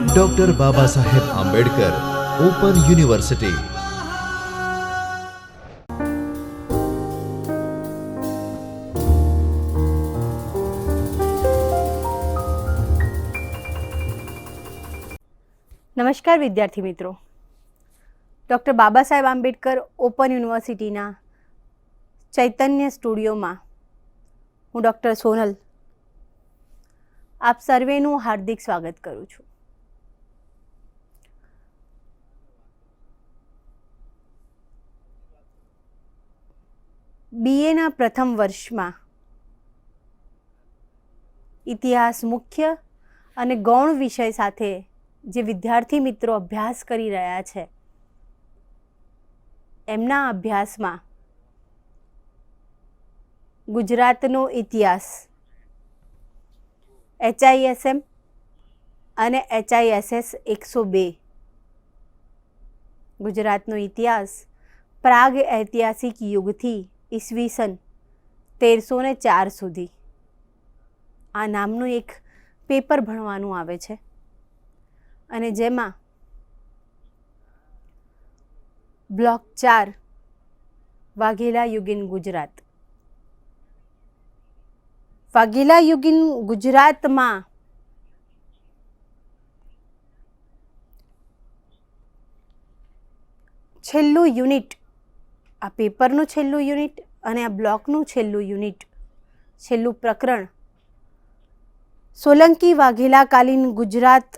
Doctor Baba Saheb Ambedkar open university. નમસ્કાર વિદ્યાર્થી મિત્રો. ડૉક્ટર બાબા સાહેબ આંબેડકર ઓપન યુનિવર્સિટીના ચૈતન્ય સ્ટુડિયોમાં હું ડૉક્ટર સોનલ આપ સર્વેનું હાર્દિક સ્વાગત કરું છું. BA પ્રથમ વર્ષમાં ઇતિહાસ મુખ્ય અને ગૌણ વિષય સાથે જે વિદ્યાર્થી મિત્રો અભ્યાસ કરી રહ્યા છે એમના અભ્યાસમાં ગુજરાતનો ઇતિહાસ HISM અને HISS 102 ગુજરાતનો ઇતિહાસ પ્રાગ ઐતિહાસિક યુગથી ઈસવીસન 1304 સુધી આ નામનું એક પેપર ભણવાનું આવે છે અને જેમાં બ્લોક 4 વાઘેલા યુગીન ગુજરાત. વાઘેલા યુગીન ગુજરાતમાં છેલ્લું યુનિટ, આ પેપરનું છેલ્લું યુનિટ અને આ બ્લોકનું છેલ્લું યુનિટ, છેલ્લું પ્રકરણ સોલંકી વાઘેલા કાલીન ગુજરાતની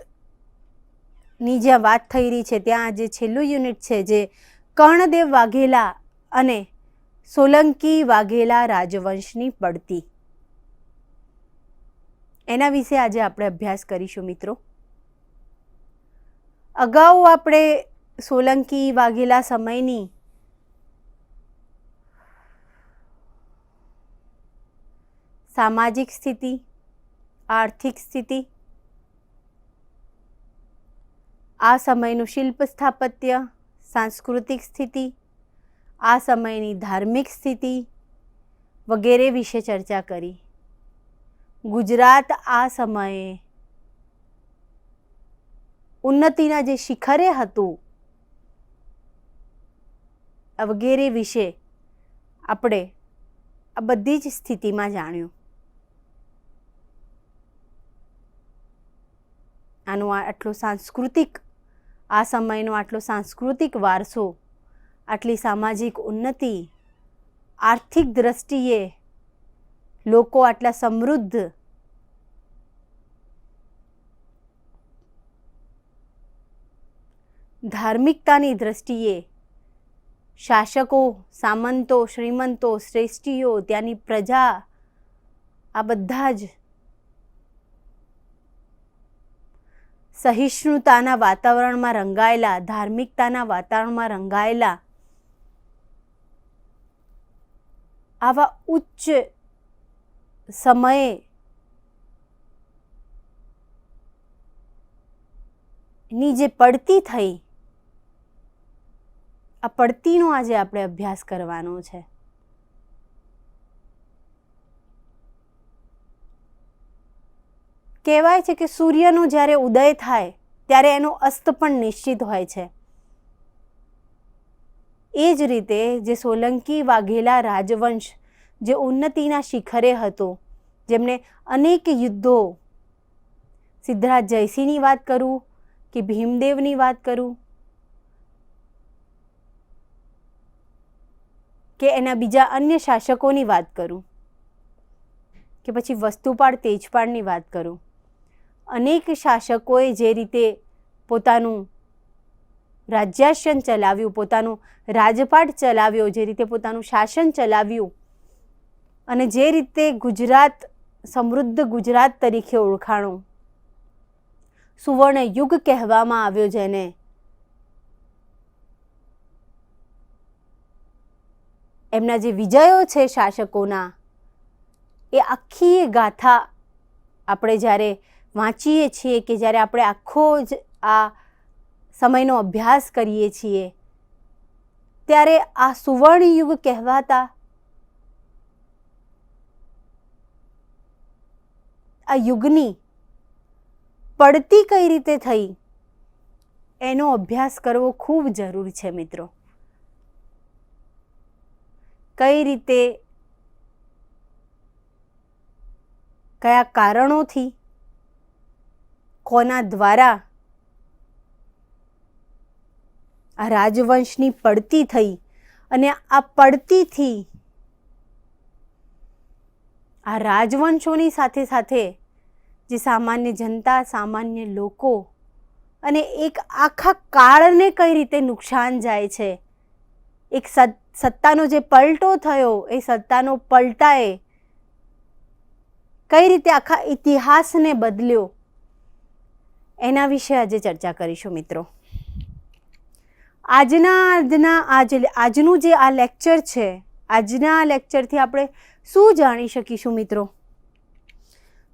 જ્યાં વાત થઈ રહી છે ત્યાં જે છેલ્લું યુનિટ છે જે કર્ણદેવ વાઘેલા અને સોલંકી વાઘેલા રાજવંશની પડતી, એના વિશે આજે આપણે અભ્યાસ કરીશું મિત્રો. અગાઉ આપણે સોલંકી વાઘેલા સમયની સામાજિક સ્થિતિ, આર્થિક સ્થિતિ, આ સમયનું શિલ્પ સ્થાપત્ય, સાંસ્કૃતિક સ્થિતિ, આ સમયની ધાર્મિક સ્થિતિ વગેરે વિશે ચર્ચા કરી. ગુજરાત આ સમયે ઉન્નતિના જે શિખરે હતું વગેરે વિશે આપણે આ બધી જ સ્થિતિમાં જાણ્યું. આનો આટલો સાંસ્કૃતિક, આ સમયનો આટલો સાંસ્કૃતિક વારસો, આટલી સામાજિક ઉન્નતિ, આર્થિક દ્રષ્ટિએ લોકો આટલા સમૃદ્ધ, ધાર્મિકતાની દ્રષ્ટિએ શાસકો, સામંતો, શ્રીમંતો, શ્રેષ્ઠીઓ, ત્યાંની પ્રજા, આ બધા જ સહિષ્ણુતાના વાતાવરણમાં રંગાયેલા, ધાર્મિકતાના વાતાવરણમાં રંગાયેલા આવા ઉચ્ચ સમયે ની જે પડતી થઈ, આ પડતીનો આજે આપણે અભ્યાસ કરવાનો છે. કહેવાય છે કે સૂર્યનો જ્યારે ઉદય થાય ત્યારે એનો અસ્ત પણ નિશ્ચિત હોય છે. એ જ રીતે જે સોલંકી વાઘેલા રાજવંશ જે ઉન્નતિના શિખરે હતો, જેમને અનેક યુદ્ધો, સિદ્ધરાજ જયસિંહની વાત કરું કે ભીમદેવની વાત કરું કે એના બીજા અન્ય શાસકોની વાત કરું કે પછી વસ્તુપાળ તેજપાળની વાત કરું, અનેક શાસકોએ જે રીતે પોતાનું રાજ્યાસન ચલાવ્યું, પોતાનું રાજપાટ ચલાવ્યો, જે રીતે પોતાનું શાસન ચલાવ્યું અને જે રીતે ગુજરાત સમૃદ્ધ ગુજરાત તરીકે ઓળખાણું, સુવર્ણ યુગ કહેવામાં આવ્યો, જેને એમના જે વિજયો છે શાસકોના, એ આખી ગાથા આપણે જ્યારે વાંચીએ છીએ કે જ્યારે આપણે આખો જ આ સમયનો અભ્યાસ કરીએ છીએ ત્યારે આ સુવર્ણ યુગ કહેવાતા આ યુગની પડતી કઈ રીતે થઈ એનો અભ્યાસ કરવો ખૂબ જરૂરી છે મિત્રો. કઈ રીતે, કયા કારણોથી, કોના દ્વારા આ રાજવંશની પડતી થઈ અને આ પડતીથી આ રાજવંશોની સાથે સાથે જે સામાન્ય જનતા, સામાન્ય લોકો અને એક આખા કાળને કઈ રીતે નુકસાન જાય છે. એક સત્તાનો જે પલટો થયો, એ સત્તાનો પલટાએ કઈ રીતે આખા ઇતિહાસને બદલ્યો, એના વિશે આજે ચર્ચા કરીશું મિત્રો. આજનું જે આ લેક્ચર છે, આજના લેક્ચરથી આપણે શું જાણી શકીશું મિત્રો?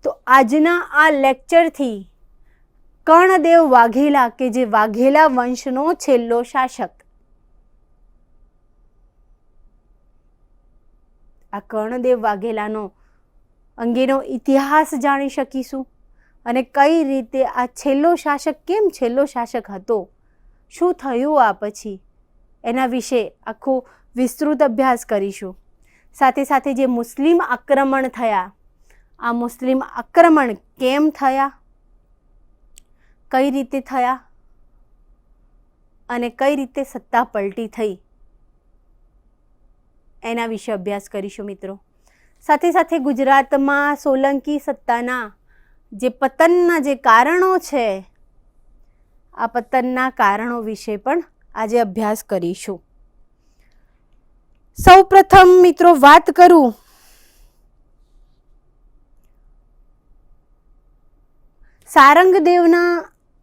તો આજના આ લેક્ચરથી કર્ણદેવ વાઘેલા, કે જે વાઘેલા વંશનો છેલ્લો શાસક, આ કર્ણદેવ વાઘેલાનો અંગેનો ઇતિહાસ જાણી શકીશું અને કઈ રીતે આ છેલ્લો શાસક કેમ છેલ્લો શાસક હતો, શું થયું આ પછી, એના વિશે આખો વિસ્તૃત અભ્યાસ કરીશું. સાથે સાથે જે મુસ્લિમ આક્રમણ થયા, આ મુસ્લિમ આક્રમણ કેમ થયા, કઈ રીતે થયા અને કઈ રીતે સત્તા પલટી થઈ, એના વિશે અભ્યાસ કરીશું મિત્રો. સાથે સાથે ગુજરાતમાં સોલંકી સત્તાના જે પતનના જે કારણો છે, આ પતનના કારણો વિશે પણ આજે અભ્યાસ કરીશું. સૌ પ્રથમ મિત્રો વાત કરું સારંગદેવના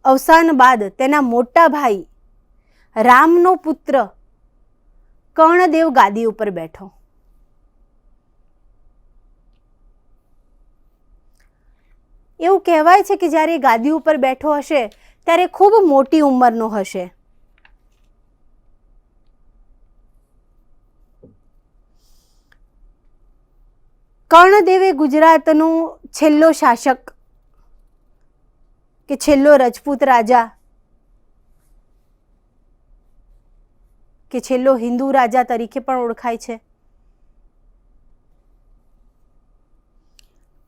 અવસાન બાદ તેના મોટા ભાઈ રામનો પુત્ર કર્ણદેવ ગાદી ઉપર બેઠો. એવું કહેવાય છે કે જ્યારે ગાદી ઉપર બેઠો હશે ત્યારે ખૂબ મોટી ઉંમરનો હશે. કર્ણદેવે ગુજરાતનો છેલ્લો શાસક કે છેલ્લો રજપૂત રાજા કે છેલ્લો હિન્દુ રાજા તરીકે પણ ઓળખાય છે.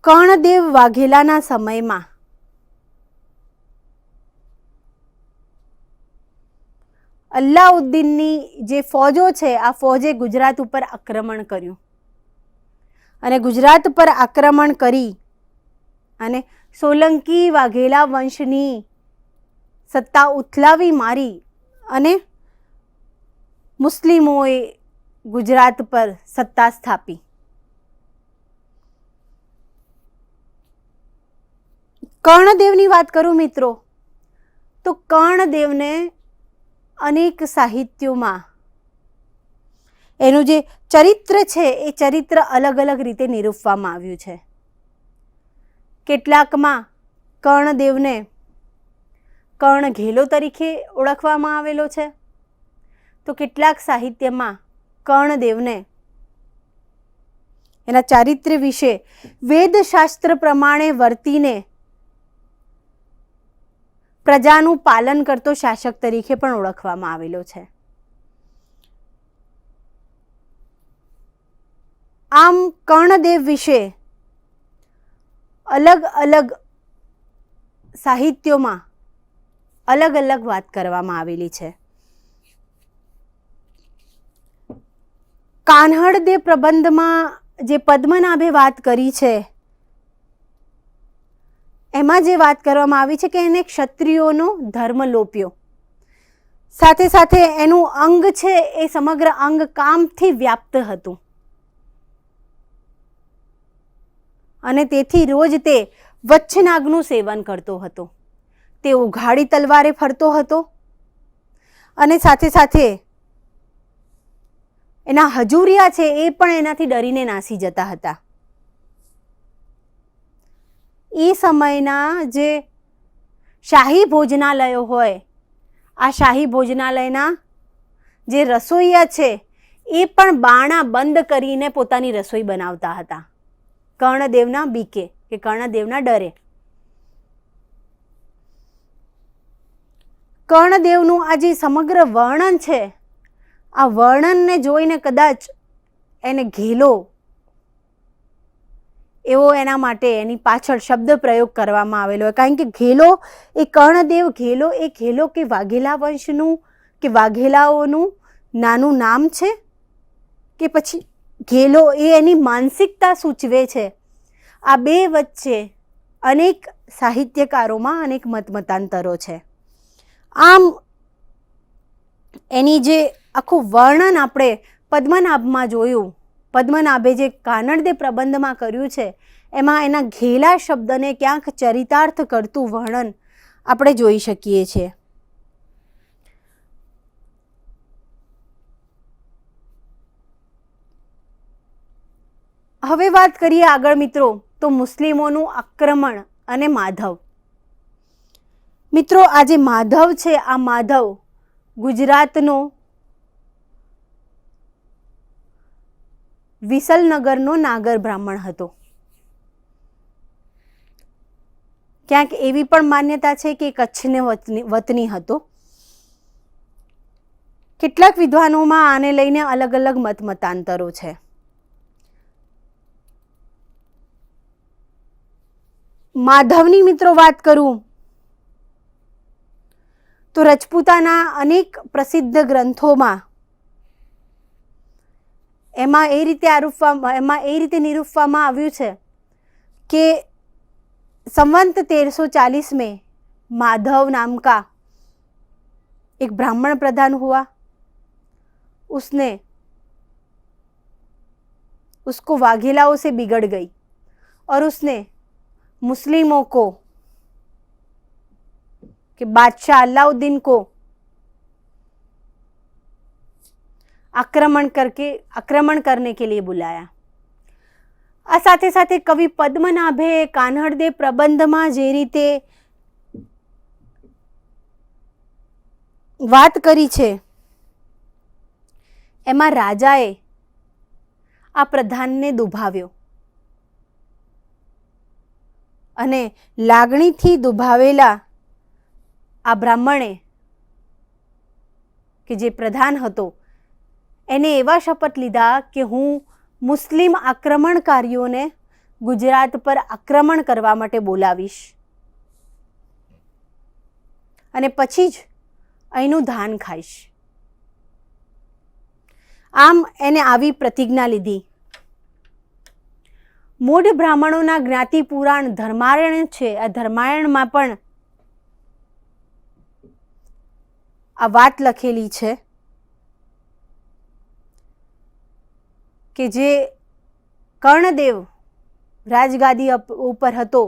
કર્ણદેવ વાઘેલાના સમયમાં અલ્લાઉદ્દીનની જે ફોજો છે, આ ફોજે ગુજરાત ઉપર આક્રમણ કર્યું અને ગુજરાત પર આક્રમણ કરી અને સોલંકી વાઘેલા વંશની સત્તા ઉથલાવી મારી અને મુસ્લિમોએ ગુજરાત પર સત્તા સ્થાપી. કર્ણદેવની વાત કરું મિત્રો, તો કર્ણદેવને અનેક સાહિત્યોમાં એનું જે ચરિત્ર છે, એ ચરિત્ર અલગ અલગ રીતે નિરૂપવામાં આવ્યું છે. કેટલાકમાં કર્ણદેવને કર્ણઘેલો તરીકે ઓળખવામાં આવેલો છે, તો કેટલાક સાહિત્યમાં કર્ણદેવને એના ચારિત્ર્ય વિશે વેદશાસ્ત્ર પ્રમાણે વર્તીને પ્રજાનું પાલન કરતો શાસક તરીકે પણ ઓળખવામાં આવેલો છે. આમ કર્ણદેવ વિશે અલગ અલગ સાહિત્યોમાં અલગ અલગ વાત કરવામાં આવેલી છે. કાન્હડદેવ પ્રબંધમાં જે પદ્મનાભે વાત કરી છે, એમાં જે વાત કરવામાં આવી છે કે એને ક્ષત્રિયોનો ધર્મ લોપ્યો, સાથે સાથે એનું અંગ છે એ સમગ્ર અંગ કામથી વ્યાપ્ત હતું અને તેથી રોજ તે વચ્છનાગનું સેવન કરતો હતો. તે ઉઘાડી તલવારે ફરતો હતો અને સાથે સાથે એના હજુરિયા છે એ પણ એનાથી ડરીને નાસી જતા હતા. એ સમયના જે શાહી ભોજનાલયો હોય, આ શાહી ભોજનાલયના જે રસોઈયા છે એ પણ બારણા બંધ કરીને પોતાની રસોઈ બનાવતા હતા, કર્ણદેવના બીકે કે કર્ણદેવના ડરે. કર્ણદેવનું આ જે સમગ્ર વર્ણન છે, આ વર્ણનને જોઈને કદાચ એને ઘેલો એવો એના માટે એની પાછળ શબ્દ પ્રયોગ કરવામાં આવેલો હોય. કારણ કે ઘેલો એ કર્ણદેવ, ઘેલો એ ઘેલો કે વાઘેલા વંશનું કે વાઘેલાઓનું નાનું નામ છે, કે પછી ઘેલો એ એની માનસિકતા સૂચવે છે. આ બે વચ્ચે અનેક સાહિત્યકારોમાં અનેક મતમતાંતરો છે. આમ એની જે આખું વર્ણન આપણે પદ્મનાભમાં જોયું, પદ્મનાભે જે કાનડદે પ્રબંધમાં કર્યું છે, એમાં એના ઘેલા શબ્દને ક્યાંક ચરિતાર્થ કરતું વર્ણન આપણે જોઈ શકીએ છીએ. હવે વાત કરીએ આગળ મિત્રો, તો મુસ્લિમોનું આક્રમણ અને માધવ. મિત્રો, આ જે માધવ છે, આ માધવ ગુજરાતનો વિસલનગરનો નાગર બ્રાહ્મણ હતો. ક્યાંક એવી પણ માન્યતા છે કે કચ્છને વતની હતો. કેટલાક વિદ્વાનોમાં આને લઈને અલગ અલગ મતમતાંતરો છે. માધવની મિત્રો વાત કરું તો રજપૂતાના અનેક પ્રસિદ્ધ ગ્રંથોમાં એમાં એ રીતે નિરૂપવામાં આવ્યું છે કે संवत 1340 में माधव नाम का एक ब्राह्मण प्रधान हुआ. उसको वाघेलाओं से बिगड़ गई और उसने मुस्लिमों को कि बादशाह अलाउद्दीन को आक्रमण करने के लिए बुलाया. આ સાથે સાથે કવિ પદ્મનાભે કાનડદે પ્રબંધમાં જે રીતે વાત કરી છે, એમાં રાજાએ આ પ્રધાનને દુભાવ્યો અને લાગણીથી દુભાવેલા આ બ્રાહ્મણે કે જે પ્રધાન હતો એને એવા શપથ લીધા કે હું મુસ્લિમ આક્રમણકારીઓને ગુજરાત પર આક્રમણ કરવા માટે બોલાવીશ અને પછી જ અહીંનું ધાન ખાઈશ. આમ એને આવી પ્રતિજ્ઞા લીધી. મૂઢ બ્રાહ્મણોના જ્ઞાતિ પુરાણ ધર્માયણ છે. આ ધર્માયણમાં પણ આ વાત લખેલી છે કે જે કર્ણદેવ રાજગાદી ઉપર હતો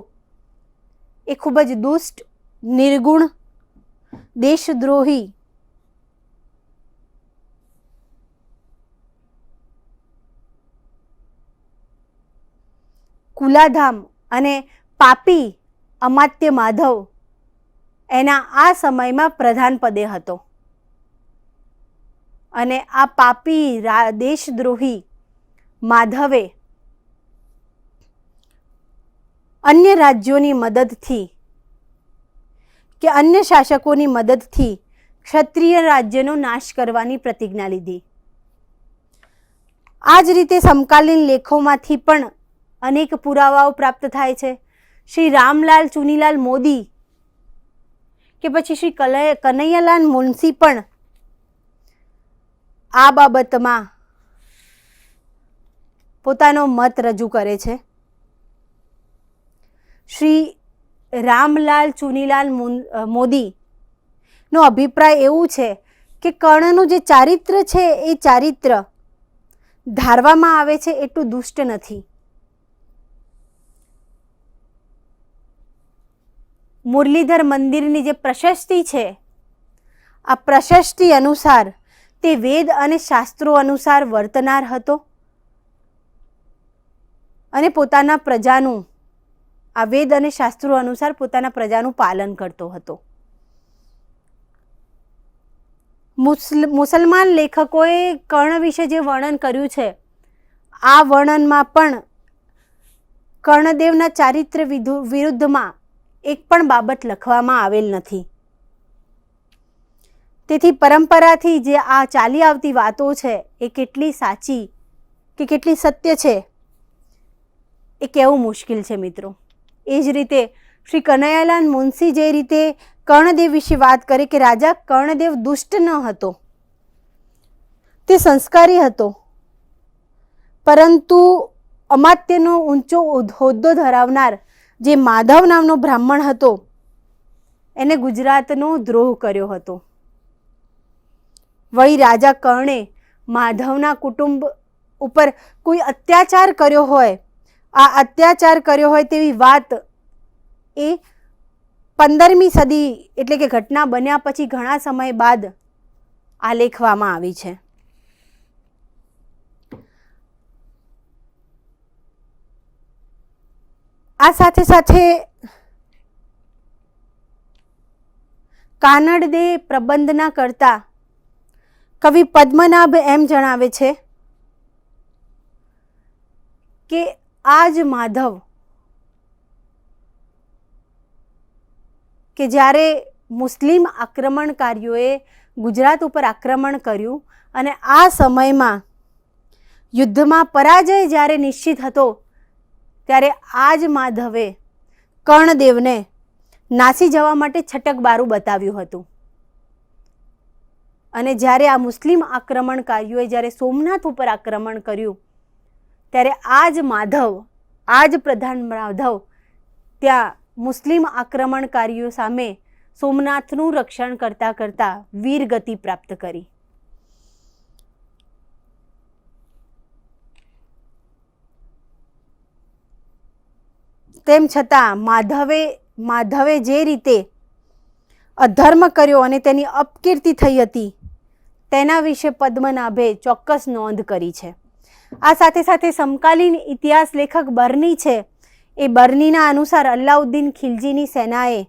એ ખૂબ જ દુષ્ટ, નિર્ગુણ, દેશદ્રોહી, કુલાધામ અને પાપી અમાત્ય માધવ એના આ સમયમાં પ્રધાન પદે હતો. અને આ પાપી દેશદ્રોહી માધવે અન્ય રાજ્યોની મદદથી કે અન્ય શાસકોની મદદથી ક્ષત્રિય રાજ્યનો નાશ કરવાની પ્રતિજ્ઞા લીધી. આ જ રીતે સમકાલીન લેખોમાંથી પણ અનેક પુરાવાઓ પ્રાપ્ત થાય છે. શ્રી રામલાલ ચુનીલાલ મોદી કે પછી શ્રી કનૈયાલાલ મુનશી પણ આ બાબતમાં પોતાનો મત રજૂ કરે છે. શ્રી રામલાલ ચુનીલાલ મોદીનો અભિપ્રાય એવું છે કે કર્ણનું જે ચારિત્ર છે એ ચારિત્ર ધારવામાં આવે છે એટલું દુષ્ટ નથી. મુરલીધર મંદિરની જે પ્રશસ્તિ છે, આ પ્રશસ્તિ અનુસાર તે વેદ અને શાસ્ત્રો અનુસાર વર્તનાર હતો અને પોતાના પ્રજાનું આ વેદ અને શાસ્ત્રો અનુસાર પોતાના પ્રજાનું પાલન કરતો હતો. મુસલમાન લેખકોએ કર્ણ વિશે જે વર્ણન કર્યું છે, આ વર્ણનમાં પણ કર્ણદેવના ચારિત્ર વિરુદ્ધમાં એક પણ બાબત લખવામાં આવેલ નથી. તેથી પરંપરાથી જે આ ચાલી આવતી વાતો છે એ કેટલી સાચી કે કેટલી સત્ય છે એ કહેવું મુશ્કેલ છે મિત્રો. એ જ રીતે શ્રી કનૈયાલાલ મુનશી જે રીતે કર્ણદેવ વિશે વાત કરે કે રાજા કર્ણદેવ દુષ્ટ ન હતો, તે સંસ્કારી હતો, પરંતુ અમાત્યનો ઊંચો હોદ્દો ધરાવનાર જે માધવ નામનો બ્રાહ્મણ હતો એને ગુજરાતનો દ્રોહ કર્યો હતો. વળી રાજા કર્ણે માધવના કુટુંબ ઉપર કોઈ અત્યાચાર કર્યો હોય, આ અત્યાચાર કર્યો હોય તેવી વાત એ 15મી સદી એટલે કે ઘટના બન્યા પછી ઘણા સમય બાદ આલેખવામાં આવી છે. આ સાથે સાથે કાનડદે પ્રબંધના કરતા કવિ પદ્મનાભ એમ જણાવે છે કે આજ માધવ કે જ્યારે મુસ્લિમ આક્રમણકારીઓએ ગુજરાત ઉપર આક્રમણ કર્યું અને આ સમયમાં યુદ્ધમાં પરાજય જ્યારે નિશ્ચિત હતો ત્યારે આજ માધવે કર્ણદેવને નાસી જવા માટે છટકબારું બતાવ્યું હતું. અને જ્યારે આ મુસ્લિમ આક્રમણકારીઓએ જ્યારે સોમનાથ ઉપર આક્રમણ કર્યું ત્યારે આજ માધવ, આજ પ્રધાન માધવ ત્યાં મુસ્લિમ આક્રમણકારીઓ સામે સોમનાથનું રક્ષણ કરતા કરતા વીરગતિ પ્રાપ્ત કરી. તેમ છતાં માધવે જે રીતે અધર્મ કર્યો અને તેની અપકીર્તિ થઈ હતી તેના વિશે પદ્મનાભે ચોક્કસ નોંધ કરી છે. આ સાથે સાથે સમકાલીન ઇતિહાસ લેખક બર્ની છે, એ બર્નીના અનુસાર અલાઉદ્દીન ખિલજીની સેનાએ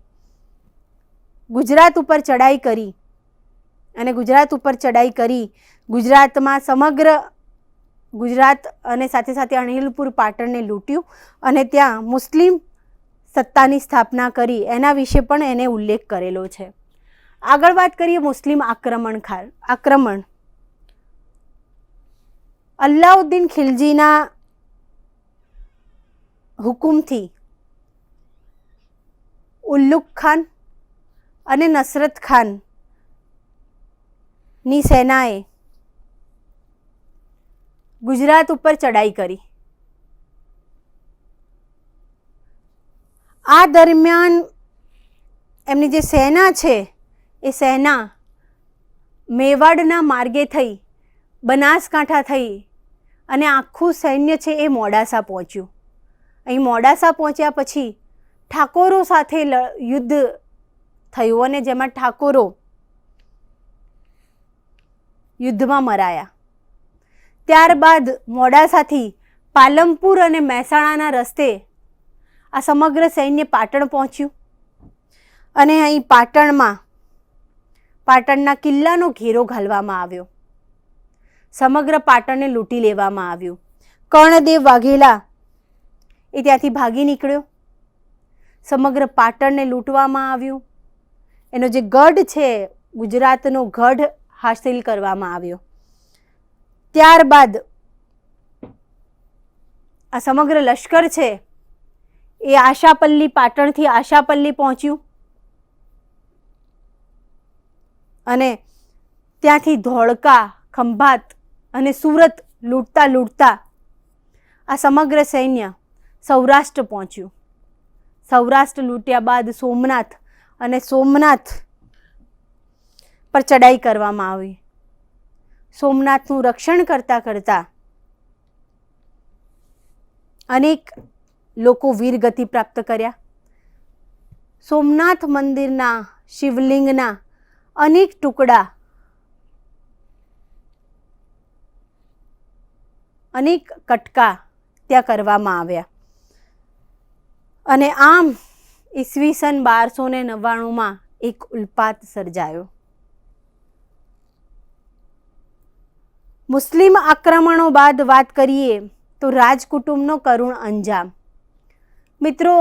ગુજરાત ઉપર ચડાઈ કરી અને ગુજરાત ઉપર ચડાઈ કરી ગુજરાતમાં સમગ્ર ગુજરાત અને સાથે સાથે અણહિલપુર પાટણને લૂંટ્યું અને ત્યાં મુસ્લિમ સત્તાની સ્થાપના કરી. એના વિશે પણ એને ઉલ્લેખ કરેલો છે. આગળ વાત કરીએ મુસ્લિમ આક્રમણ. અલાઉદ્દીન ખિલજીના હુકુમથી ઉલ્લુક ખાન અને નસરત ખાનની સેનાએ ગુજરાત ઉપર ચડાઈ કરી. આ દરમિયાન એમની જે સેના છે એ સેના મેવાડના માર્ગે થઈ, બનાસકાંઠા થઈ અને આખું સૈન્ય છે એ મોડાસા પહોંચ્યું. અહીં મોડાસા પહોંચ્યા પછી ઠાકોરો સાથે યુદ્ધ થયું અને જેમાં ઠાકોરો યુદ્ધમાં મરાયા. ત્યારબાદ મોડાસાથી પાલનપુર અને મહેસાણાના રસ્તે આ સમગ્ર સૈન્ય પાટણ પહોંચ્યું અને અહીં પાટણના કિલ્લાનો ઘેરો ઘાલવામાં આવ્યો. સમગ્ર પાટણને લૂંટી લેવામાં આવ્યું. કર્ણદેવ વાઘેલા એ ત્યાંથી ભાગી નીકળ્યો. સમગ્ર પાટણને લૂંટવામાં આવ્યું. એનો જે ગઢ છે ગુજરાતનો ગઢ હાસિલ કરવામાં આવ્યો. ત્યારબાદ આ સમગ્ર લશ્કર છે એ આશાપલ્લી, પાટણથી આશાપલ્લી પહોંચ્યું અને ત્યાંથી ધોળકા, ખંભાત અને સુરત લૂંટતા આ સમગ્ર સૈન્ય સૌરાષ્ટ્ર પહોંચ્યું. સૌરાષ્ટ્ર લૂંટ્યા બાદ સોમનાથ પર ચડાઈ કરવામાં આવી. સોમનાથનું રક્ષણ કરતા કરતા અનેક લોકો વીરગતિ પ્રાપ્ત કર્યા. સોમનાથ મંદિરના શિવલિંગના અનેક ટુકડા, અનેક કટકા ત્યાં કરવામાં આવ્યા અને આમ ઈસવીસન 1299માં એક ઉલ્પાત સર્જાયો. મુસ્લિમ આક્રમણો બાદ વાત કરીએ તો રાજકુટુંબનો કરુણ અંજામ. મિત્રો,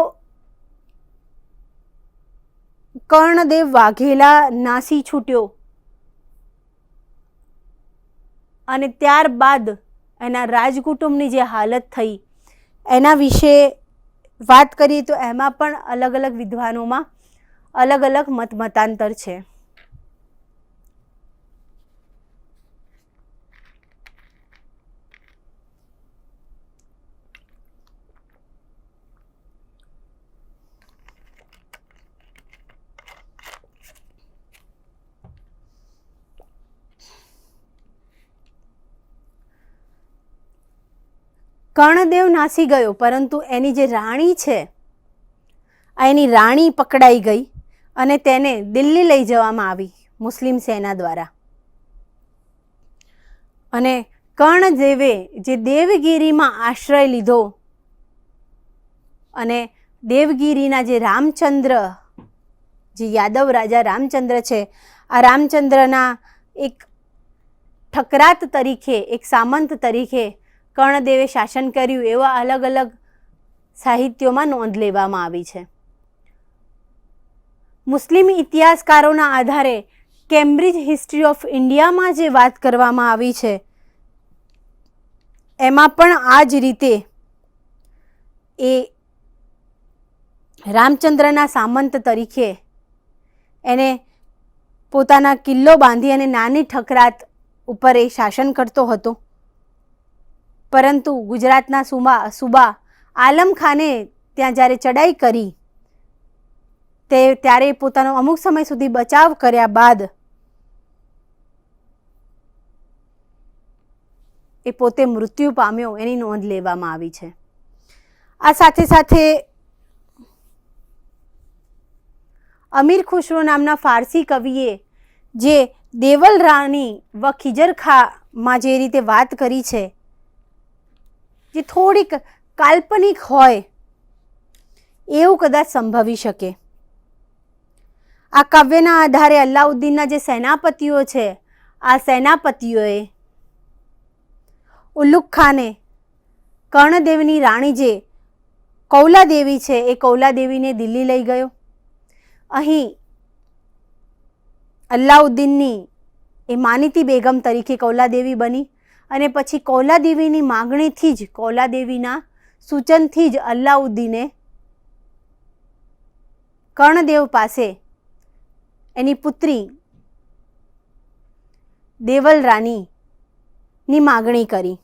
કર્ણદેવ વાઘેલા નાસી છૂટ્યો અને ત્યારબાદ એના રાજકુટુંબની જે હાલત થઈ એના વિશે વાત કરીએ તો એમાં પણ અલગ અલગ વિદ્વાનોમાં અલગ અલગ મતાંતર છે. કર્ણદેવ નાસી ગયો, પરંતુ એની જે રાણી છે એની રાણી પકડાઈ ગઈ અને તેને દિલ્હી લઈ જવામાં આવી મુસ્લિમ સેના દ્વારા. અને કર્ણદેવે જે દેવગીરીમાં આશ્રય લીધો અને દેવગીરીના જે રામચંદ્ર, જે યાદવ રાજા રામચંદ્ર છે, આ રામચંદ્રના એક ઠકરાત તરીકે, એક સામંત તરીકે કર્ણદેવે શાસન કર્યું એવા અલગ અલગ સાહિત્યોમાં નોંધ લેવામાં આવી છે. મુસ્લિમ ઇતિહાસકારોના આધારે કેમ્બ્રિજ હિસ્ટ્રી ઓફ ઇન્ડિયામાં જે વાત કરવામાં આવી છે એમાં પણ આ જ રીતે એ રામચંદ્રના સામંત તરીકે એને પોતાના કિલ્લો બાંધી અને નાની ઠકરાત ઉપર એ શાસન કરતો હતો. પરંતુ ગુજરાતના સુબા આલમ ખાને ત્યાં જ્યારે ચડાઈ કરી ત્યારે પોતાનો અમુક સમય સુધી બચાવ કર્યા બાદ એ પોતે મૃત્યુ પામ્યો એની નોંધ લેવામાં આવી છે. આ સાથે સાથે અમીર ખુશરો નામના ફારસી કવિએ જે દેવલ રાણી વ ખિજર ખામાં જે રીતે વાત કરી છે જે થોડીક કાલ્પનિક હોય એવું કદાચ સંભવી શકે. આ કાવ્યના આધારે અલાઉદ્દીનના જે સેનાપતિઓ છે આ સેનાપતિઓએ ઉલ્લુક ખાને કર્ણદેવની રાણી જે કૌલાદેવી છે એ કૌલાદેવીને દિલ્હી લઈ ગયો. અહીં અલાઉદ્દીનની એ માનીતી બેગમ તરીકે કૌલાદેવી બની અને પછી કૌલાદેવીની માગણીથી જ, કૌલાદેવીના સૂચનથી જ અલાઉદ્દીને કર્ણદેવ પાસે એની પુત્રી દેવલ રાણીની માગણી કરી.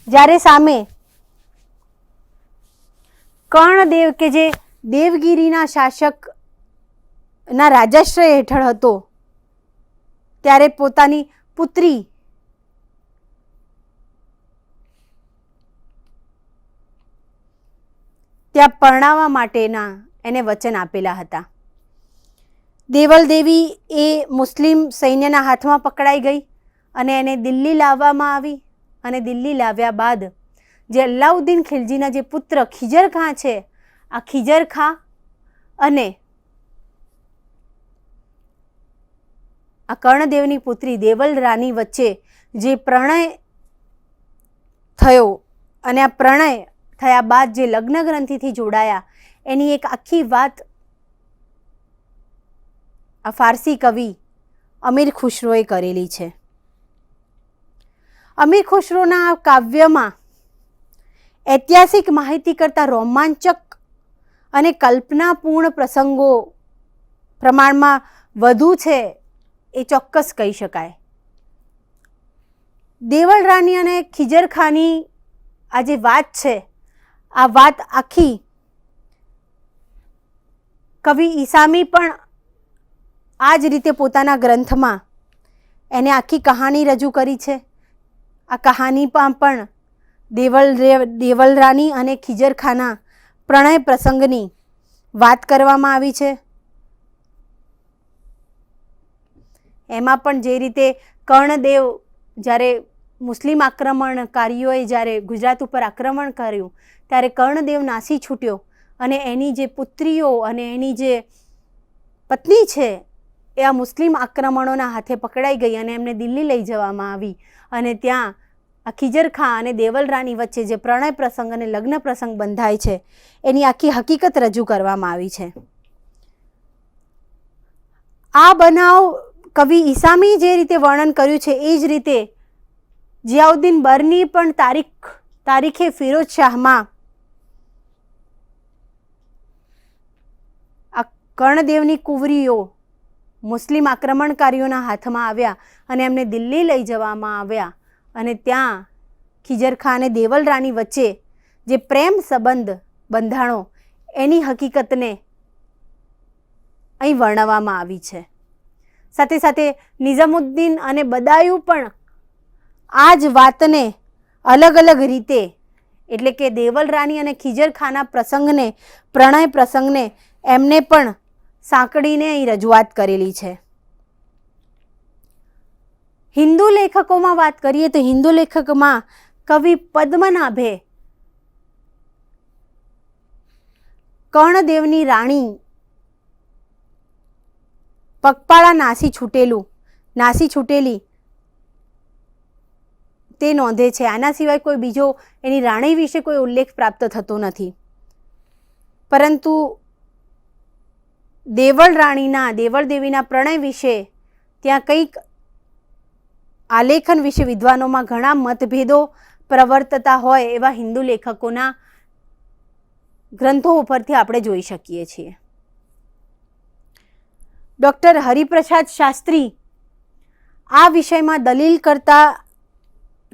જ્યારે સામે કર્ણદેવ કે જે દેવગીરીના શાસકના રાજાશ્રય હેઠળ હતો ત્યારે પોતાની પુત્રી ત્યાં પરણાવવા માટેના એને વચન આપેલા હતા. દેવલ દેવી એ મુસ્લિમ સૈન્યના હાથમાં પકડાઈ ગઈ અને એને દિલ્હી લાવવામાં આવી અને દિલ્હી લાવ્યા બાદ જે અલાઉદ્દીન ખિલજીના જે પુત્ર ખિજર ખાં છે આ ખિજર ખાં અને આ કર્ણદેવની પુત્રી દેવલ રાની વચ્ચે જે પ્રણય થયો અને આ પ્રણય થયા બાદ જે લગ્ન ગ્રંથિથી જોડાયા એની એક આખી વાત આ ફારસી કવિ અમીર ખુશરોએ કરેલી છે. અમીર ખુશરોના આ કાવ્યમાં ઐતિહાસિક માહિતી કરતાં રોમાંચક અને કલ્પનાપૂર્ણ પ્રસંગો પ્રમાણમાં વધુ છે એ ચોક્કસ કહી શકાય. દેવલ રાની અને ખિજર ખાની આ જે વાત છે આ વાત આખી કવિ ઈસામી પણ આ જ રીતે પોતાના ગ્રંથમાં એને આખી કહાની રજૂ કરી છે. આ કહાનીમાં પણ દેવલ રાની અને ખિજર ખાના પ્રણય પ્રસંગની વાત કરવામાં આવી છે. એમાં પણ જે રીતે કર્ણદેવ જ્યારે મુસ્લિમ આક્રમણકારીઓએ જ્યારે ગુજરાત ઉપર આક્રમણ કર્યું ત્યારે કર્ણદેવ નાસી છૂટ્યો અને એની જે પુત્રીઓ અને એની જે પત્ની છે એ આ મુસ્લિમ આક્રમણોના હાથે પકડાઈ ગઈ અને એમને દિલ્હી લઈ જવામાં આવી અને ત્યાં આ ખિજર ખાં અને દેવલ રાની વચ્ચે જે પ્રણય પ્રસંગ અને લગ્ન પ્રસંગ બંધાય છે એની આખી હકીકત રજૂ કરવામાં આવી છે. આ બનાવ કવિ ઈસામી જે રીતે વર્ણન કર્યું છે એ જ રીતે જિયાઉદ્દીન બરની પણ તારીખે ફિરોજ શાહમાં આ કર્ણદેવની કુંવરીઓ મુસ્લિમ આક્રમણકારીઓના હાથમાં આવ્યા અને એમને દિલ્હી લઈ જવામાં આવ્યા અને ત્યાં ખિજર ખાન અને દેવલ રાણી વચ્ચે જે પ્રેમ સંબંધ બંધાણો એની હકીકતને અહીં વર્ણવવામાં આવી છે. સાથે સાથે નિઝામુદ્દીન અને બદાયુ પણ આ જ વાતને અલગ અલગ રીતે, એટલે કે દેવલ રાણી અને ખિજર ખાના પ્રસંગને, પ્રણય પ્રસંગને એમને પણ સાંકળીને અહીં રજૂઆત કરેલી છે. હિન્દુ લેખકોમાં વાત કરીએ તો હિન્દુ લેખકમાં કવિ પદ્મનાભે કર્ણદેવની રાણી પગપાળા નાસી છૂટેલી તે નોંધે છે. આના સિવાય કોઈ બીજો એની રાણી વિશે કોઈ ઉલ્લેખ પ્રાપ્ત થતો નથી. પરંતુ દેવળ દેવીના પ્રણય વિશે ત્યાં કંઈક આલેખન વિશે વિદ્વાનોમાં ઘણા મતભેદો પ્રવર્તતા હોય એવા હિન્દુ લેખકોના ગ્રંથો ઉપરથી આપણે જોઈ શકીએ છીએ. ડૉક્ટર હરિપ્રસાદ શાસ્ત્રી આ વિષયમાં દલીલ કરતા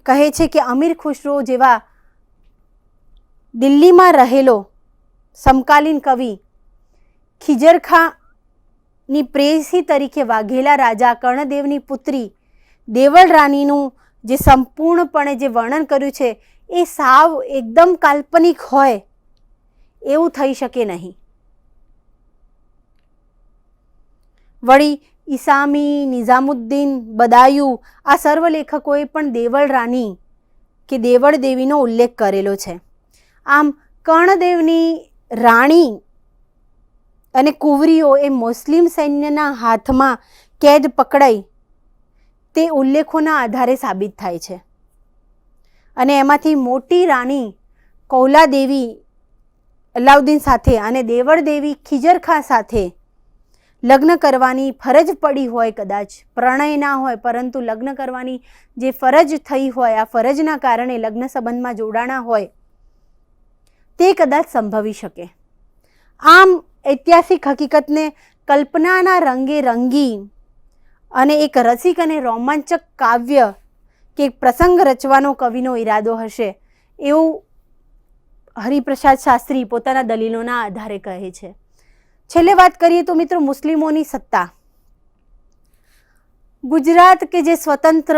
કહે છે કે અમીર ખુશરો જેવા દિલ્હીમાં રહેલો સમકાલીન કવિ ખિજર ખાંની પ્રેયસી તરીકે વાઘેલા રાજા કર્ણદેવની પુત્રી દેવલ રાણીનું જે સંપૂર્ણપણે જે વર્ણન કર્યું છે એ સાવ એકદમ કાલ્પનિક હોય એવું થઈ શકે નહીં. વળી ઈસામી, નિઝામુદ્દીન, બદાયુ આ સર્વ લેખકોએ પણ દેવળ રાણી કે દેવળ દેવીનો ઉલ્લેખ કરેલો છે. આમ કર્ણદેવની રાણી અને કુંવરીઓ એ મુસ્લિમ સૈન્યના હાથમાં કેદ પકડાઈ તે ઉલ્લેખોના આધારે સાબિત થાય છે. અને એમાંથી મોટી રાણી કૌલા દેવી અલાઉદ્દીન સાથે અને દેવળ દેવી ખિજર ખાં સાથે લગ્ન કરવાની ફરજ પડી હોય, કદાચ પ્રણય ના હોય પરંતુ લગ્ન કરવાની જે ફરજ થઈ હોય, આ ફરજના કારણે લગ્ન સંબંધમાં જોડાણા હોય તે કદાચ સંભવી શકે. આમ ઐતિહાસિક હકીકતને કલ્પનાના રંગે રંગી અને એક રસિક અને રોમાંચક કાવ્ય કે એક પ્રસંગ રચવાનો કવિનો ઈરાદો હશે એવું હરિપ્રસાદ શાસ્ત્રી પોતાના દલીલોના આધારે કહે છે. છેલ્લે વાત કરીએ તો મિત્રો મુસ્લિમોની સત્તા. ગુજરાત કે જે સ્વતંત્ર,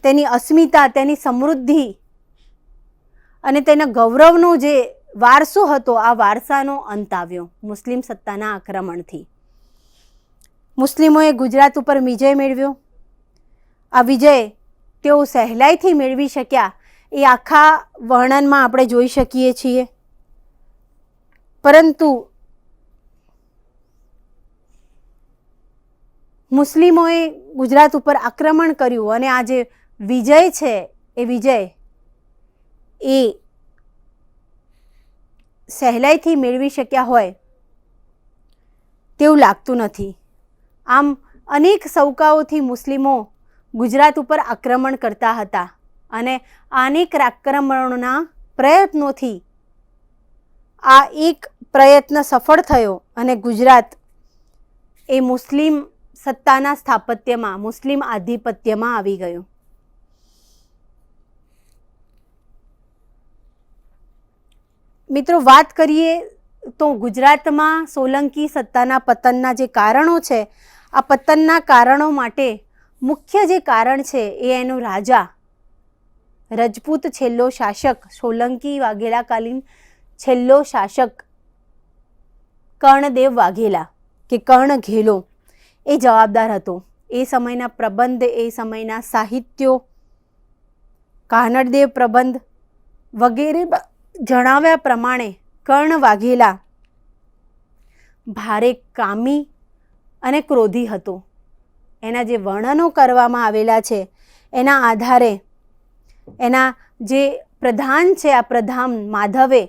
તેની અસ્મિતા, તેની સમૃદ્ધિ અને તેના ગૌરવનો જે વારસો હતો, આ વારસાનો અંત આવ્યો મુસ્લિમ સત્તાના આક્રમણથી. મુસ્લિમોએ ગુજરાત ઉપર વિજય મેળવ્યો. આ વિજય તેઓ સહેલાઈથી મેળવી શક્યા એ આખા વર્ણનમાં આપણે જોઈ શકીએ છીએ. પરંતુ મુસ્લિમોએ ગુજરાત ઉપર આક્રમણ કર્યું અને આ જે વિજય છે એ વિજય એ સહેલાઈથી મેળવી શક્યા હોય તેવું લાગતું નથી. આમ અનેક સૌકાઓથી મુસ્લિમો ગુજરાત ઉપર આક્રમણ કરતા હતા અને અનેક આક્રમણોના પ્રયત્નોથી આ એક પ્રયત્ન સફળ થયો અને ગુજરાત એ મુસ્લિમ સત્તાના સ્થાપત્યમાં, મુસ્લિમ આધિપત્યમાં આવી ગયું. મિત્રો વાત કરીએ તો ગુજરાતમાં સોલંકી સત્તાના પતનના જે કારણો છે, આ પતનના કારણો માટે મુખ્ય જે કારણ છે એ એનો રાજા, રજપૂત છેલ્લો શાસક, સોલંકી વાઘેલાકાલીન છેલ્લો શાસક કર્ણદેવ વાઘેલા કે કર્ણઘેલો એ જવાબદાર હતો. એ સમયના પ્રબંધ, એ સમયના સાહિત્યો, કાનડદેવ પ્રબંધ વગેરે જણાવ્યા પ્રમાણે કર્ણ વાઘેલા ભારે કામી અને ક્રોધી હતો. એના જે વર્ણનો કરવામાં આવેલા છે એના આધારે એના જે પ્રધાન છે, આ પ્રધાન માધવે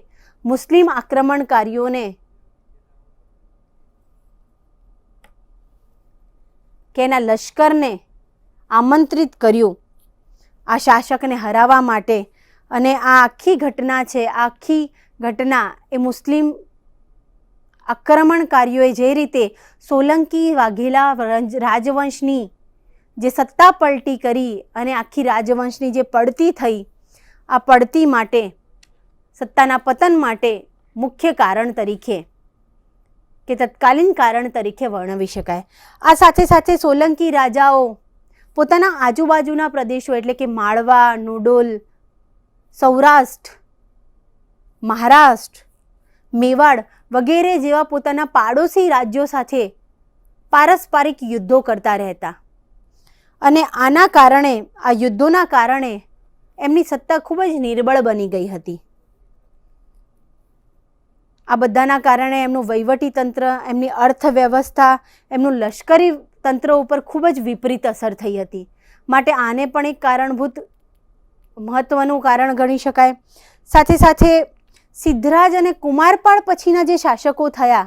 મુસ્લિમ આક્રમણકારીઓને કે એના લશ્કરને આમંત્રિત કર્યું આ શાસકને હરાવવા માટે. અને આ આખી ઘટના છે, આખી ઘટના એ મુસ્લિમ આક્રમણકારીઓએ જે રીતે સોલંકી વાઘેલા રાજવંશની જે સત્તા પલટી કરી અને આખી રાજવંશની જે પડતી થઈ, આ પડતી માટે, સત્તાના પતન માટે મુખ્ય કારણ તરીકે કે તત્કાલીન કારણ તરીકે વર્ણવી શકાય. આ સાથે સાથે સોલંકી રાજાઓ પોતાના આજુબાજુના પ્રદેશો એટલે કે માળવા, નોડોલ, સૌરાષ્ટ્ર, મહારાષ્ટ્ર, મેવાડ વગેરે જેવા પોતાના પાડોશી રાજ્યો સાથે પારસ્પરિક યુદ્ધો કરતા રહેતા. અને આના કારણે, આ યુદ્ધોના કારણે એમની સત્તા ખૂબ જ નિર્બળ બની ગઈ હતી. આ બધાના કારણે એમનું વહીવટી તંત્ર, એમની અર્થવ્યવસ્થા, એમનું લશ્કરી તંત્ર ઉપર ખૂબ જ વિપરીત અસર થઈ હતી. માટે આને પણ એક કારણભૂત મહત્વનું કારણ ગણી શકાય. સાથે સાથે સિદ્ધરાજ અને કુમારપાળ પછીના જે શાસકો થયા,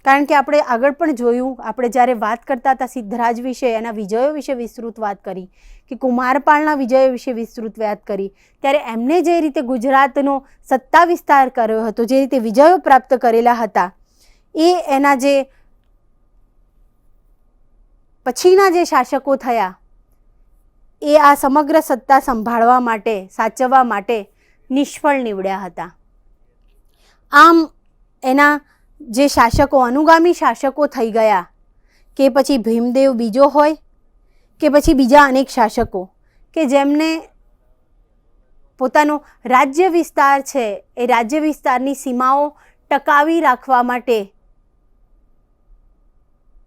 કારણ કે આપણે આગળ પણ જોયું, આપણે જ્યારે વાત કરતા હતા સિદ્ધરાજ વિશે, એના વિજયો વિશે વિસ્તૃત વાત કરી, કે કુમારપાળના વિજયો વિશે વિસ્તૃત વાત કરી, ત્યારે એમને જે રીતે ગુજરાતનો સત્તા વિસ્તાર કર્યો હતો, જે રીતે વિજયો પ્રાપ્ત કરેલા હતા, એ એના જે પછીના જે શાસકો થયા એ આ સમગ્ર સત્તા સંભાળવા માટે, સાચવવા માટે નિષ્ફળ નીવડ્યા હતા. આમ એના જે શાસકો, અનુગામી શાસકો થઈ ગયા, કે પછી ભીમદેવ બીજો હોય કે પછી બીજા અનેક શાસકો કે જેમને પોતાનો રાજ્ય વિસ્તાર છે એ રાજ્ય વિસ્તારની સીમાઓ ટકાવી રાખવા માટે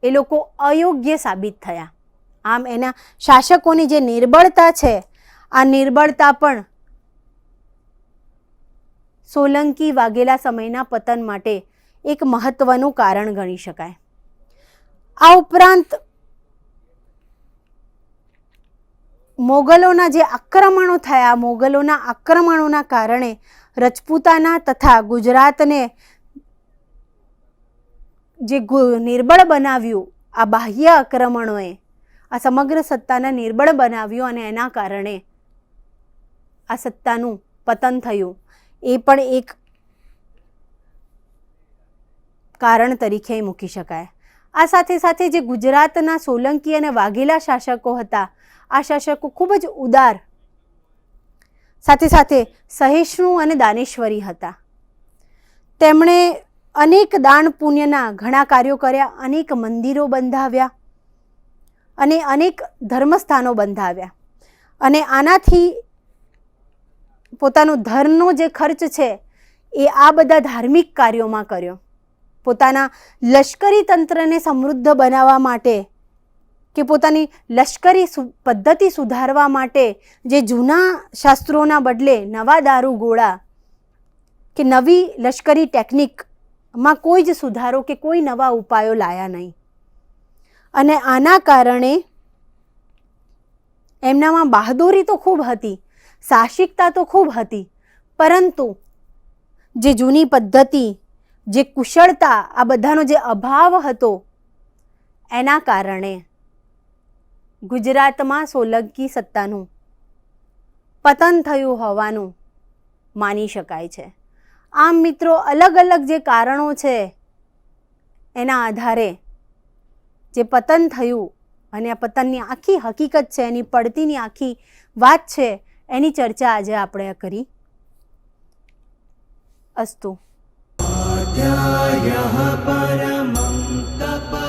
એ લોકો અયોગ્ય સાબિત થયા. આમ એના શાસકોની જે નિર્બળતા છે, આ નિર્બળતા પણ સોલંકી વાઘેલા સમયના પતન માટે એક મહત્વનું કારણ ગણી શકાય. આ ઉપરાંત મોગલોના જે આક્રમણો થયા, મોગલોના આક્રમણોના કારણે રજપૂતાના તથા ગુજરાતને જે નિર્બળ બનાવ્યું, આ બાહ્ય આક્રમણોએ આ સમગ્ર સત્તાને નિર્બળ બનાવ્યું અને એના કારણે આ સત્તાનું પતન થયું. એ પણ એક કારણ તરીકે મૂકી શકાય. આ સાથે સાથે જે ગુજરાતના સોલંકી અને વાઘેલા શાસકો હતા, આ શાસકો ખૂબ જ ઉદાર, સાથે સાથે સહિષ્ણુ અને દાનેશ્વરી હતા. તેમણે અનેક દાન પુણ્યના ઘણા કાર્યો કર્યા, અનેક મંદિરો બંધાવ્યા અને અનેક ધર્મસ્થાનો બંધાવ્યા. અને આનાથી પોતાનો ધનનો જે ખર્ચ છે એ આ બધા ધાર્મિક કાર્યોમાં કર્યો. પોતાના લશ્કરી તંત્રને સમૃદ્ધ બનાવવા માટે કે પોતાની લશ્કરી પદ્ધતિ સુધારવા માટે જે જૂના શાસ્ત્રોના બદલે નવા દારૂગોળા કે નવી લશ્કરી ટેકનિકમાં કોઈ જ સુધારો કે કોઈ નવા ઉપાયો લાયા નહીં. અને આના કારણે એમનામાં બહાદુરી તો ખૂબ હતી, સાહસિકતા તો ખૂબ હતી, પરંતુ જે જૂની પદ્ધતિ, જે કુશળતા, આ બધાનો જે અભાવ હતો, એના કારણે ગુજરાતમાં સોલંકી સત્તાનું પતન થયું હોવાનું માની શકાય છે. આમ મિત્રો, અલગ અલગ જે કારણો છે એના આધારે જે પતન થયું અને આ પતનની આખી હકીકત છે, એની પડતીની આખી વાત છે, એની ચર્ચા આજે આપણે કરી. અસ્તુ. अध्यायः परमं तप